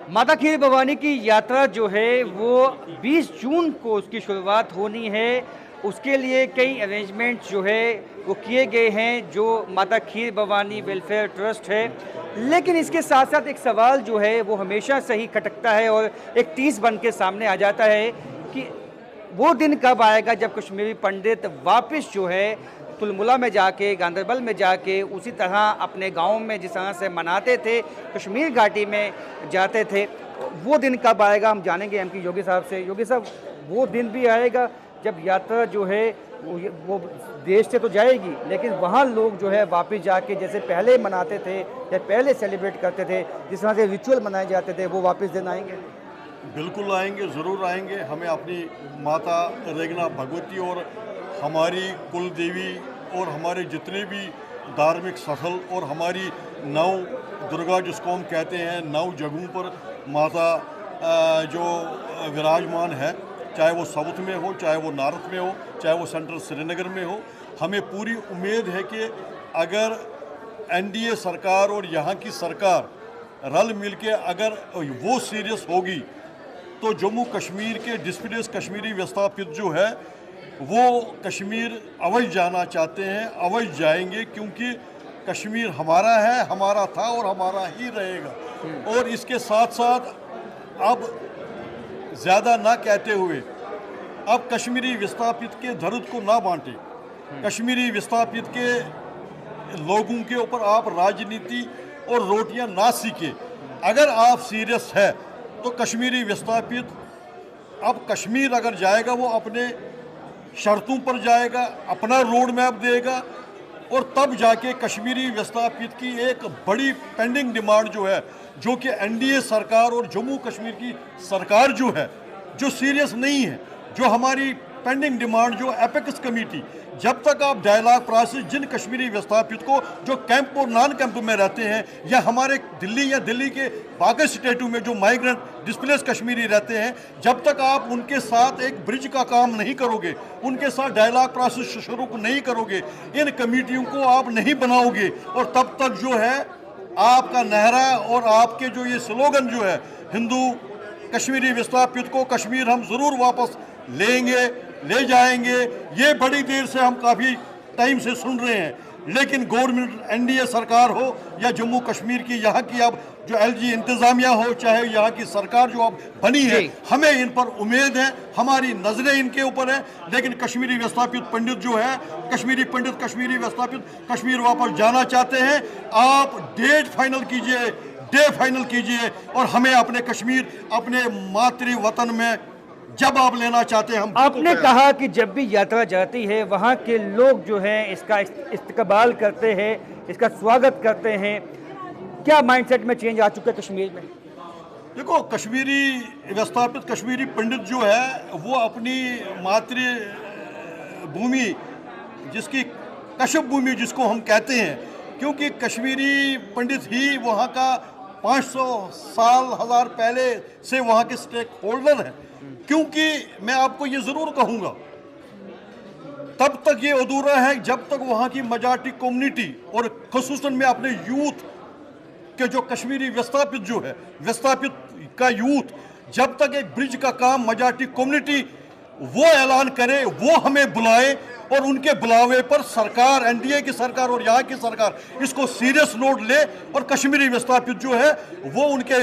माता खीर भवानी की यात्रा जो है वो 20 जून को उसकी शुरुआत होनी है। उसके लिए कई अरेंजमेंट जो है वो किए गए हैं जो माता खीर भवानी वेलफेयर ट्रस्ट है। लेकिन इसके साथ साथ एक सवाल जो है वो हमेशा से ही खटकता है और एक टीस बन के सामने आ जाता है कि वो दिन कब आएगा जब कश्मीरी पंडित वापस जो है तुलमुला में जाके, गांदरबल में जाके उसी तरह अपने गाँव में जिस तरह से मनाते थे, कश्मीर घाटी में जाते थे, वो दिन कब आएगा हम जानेंगे एमपी योगी साहब से। योगी साहब, वो दिन भी आएगा जब यात्रा जो है वो देश से तो जाएगी, लेकिन वहाँ लोग जो है वापस जाके जैसे पहले मनाते थे या पहले सेलिब्रेट करते थे, जिस तरह से रिचुअल मनाए जाते थे, वो वापस दिन आएंगे? बिल्कुल आएंगे, ज़रूर आएंगे। हमें अपनी माता रेगना भगवती और हमारी कुल देवी और हमारे जितने भी धार्मिक स्थल और हमारी नौ दुर्गा जिसको हम कहते हैं, 9 जगहों पर माता जो विराजमान है, चाहे वो साउथ में हो, चाहे वो नॉर्थ में हो, चाहे वो सेंट्रल श्रीनगर में हो। हमें पूरी उम्मीद है कि अगर एनडीए सरकार और यहाँ की सरकार रल मिल के अगर वो सीरियस होगी तो जम्मू कश्मीर के डिस्प्लेस कश्मीरी विस्थापित जो है वो कश्मीर अवश्य जाना चाहते हैं, अवश्य जाएंगे, क्योंकि कश्मीर हमारा है, हमारा था और हमारा ही रहेगा। और इसके साथ साथ अब ज़्यादा ना कहते हुए अब कश्मीरी विस्थापित के दर्द को ना बांटे, कश्मीरी विस्थापित के लोगों के ऊपर आप राजनीति और रोटियां ना सीखे। अगर आप सीरियस है तो कश्मीरी विस्थापित अब कश्मीर अगर जाएगा वो अपने शर्तों पर जाएगा, अपना रोड मैप देगा और तब जाके कश्मीरी विस्थापित की एक बड़ी पेंडिंग डिमांड जो है, जो कि एनडीए सरकार और जम्मू कश्मीर की सरकार जो है, जो सीरियस नहीं है, जो हमारी पेंडिंग डिमांड जो एपेक्स कमेटी, जब तक आप डायलॉग प्रोसेस जिन कश्मीरी विस्थापित को जो कैंप और नॉन कैंप में रहते हैं या हमारे दिल्ली या दिल्ली के बाकी स्टेटों में जो माइग्रेंट डिस्प्लेस कश्मीरी रहते हैं, जब तक आप उनके साथ एक ब्रिज का काम नहीं करोगे, उनके साथ डायलॉग प्रोसेस शुरू नहीं करोगे, इन कमेटियों को आप नहीं बनाओगे, और तब तक जो है आपका नहरा और आपके जो ये स्लोगन जो है हिंदू कश्मीरी विस्थापित को कश्मीर हम ज़रूर वापस लेंगे, ले जाएंगे, ये बड़ी देर से हम काफ़ी टाइम से सुन रहे हैं। लेकिन गवर्नमेंट एनडीए सरकार हो या जम्मू कश्मीर की यहाँ की अब जो एलजी इंतज़ामिया हो, चाहे यहाँ की सरकार जो अब बनी है, हमें इन पर उम्मीद है, हमारी नज़रें इनके ऊपर है। लेकिन कश्मीरी विस्थापित पंडित जो है, कश्मीरी पंडित कश्मीरी विस्थापित कश्मीर वापस जाना चाहते हैं। आप डेट फाइनल कीजिए, डे फाइनल कीजिए और हमें अपने कश्मीर, अपने मातृ वतन में जब आप लेना चाहते हैं हम। आपने कहा कि जब भी यात्रा जाती है वहाँ के लोग जो हैं इसका इस्तकबाल करते हैं, इसका स्वागत करते हैं। क्या माइंडसेट में चेंज आ चुका है कश्मीर में? देखो, कश्मीरी विस्थापित कश्मीरी पंडित जो है वो अपनी मातृभूमि, जिसकी कश्यप भूमि जिसको हम कहते हैं, क्योंकि कश्मीरी पंडित ही वहाँ का 500 साल 1000 पहले से वहाँ के स्टेक होल्डर हैं। क्योंकि मैं आपको ये ज़रूर कहूँगा, तब तक ये अधूरा है जब तक वहाँ की मजाटी कम्युनिटी और खुसूसन में अपने यूथ के जो कश्मीरी विस्थापित जो है, विस्थापित का यूथ, जब तक एक ब्रिज का काम मजाटी कम्युनिटी वो ऐलान करे, वो हमें बुलाए और उनके बुलावे पर सरकार, एनडीए की सरकार और यहाँ की सरकार इसको सीरियस नोट ले और कश्मीरी विस्थापित जो है वो उनके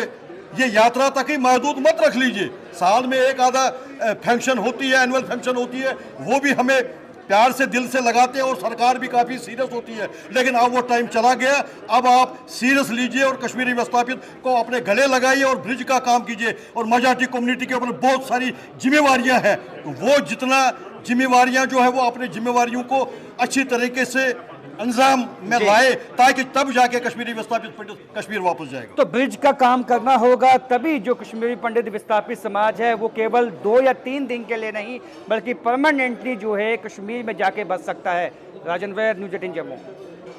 ये यात्रा तक ही महदूद मत रख लीजिए। साल में एक आधा फंक्शन होती है, एनुअल फंक्शन होती है, वो भी हमें प्यार से दिल से लगाते हैं और सरकार भी काफ़ी सीरियस होती है। लेकिन अब वो टाइम चला गया, अब आप सीरियस लीजिए और कश्मीरी विस्थापित को अपने गले लगाइए और ब्रिज का काम कीजिए। और मजाटी कम्युनिटी के ऊपर बहुत सारी जिम्मेवारियां हैं, तो वो जितना जिम्मेवारियां जो है वो अपनी जिम्मेवारियों को अच्छी तरीके से अंजाम में लाए, ताकि तब जाके कश्मीरी विस्थापित पंडित कश्मीर वापस जाएगा। तो ब्रिज का काम करना होगा, तभी जो कश्मीरी पंडित विस्थापित समाज है वो केवल 2 या 3 दिन के लिए नहीं बल्कि परमानेंटली जो है कश्मीर में जाके बस सकता है। राजन वैद, न्यूज़ 18 जम्मू।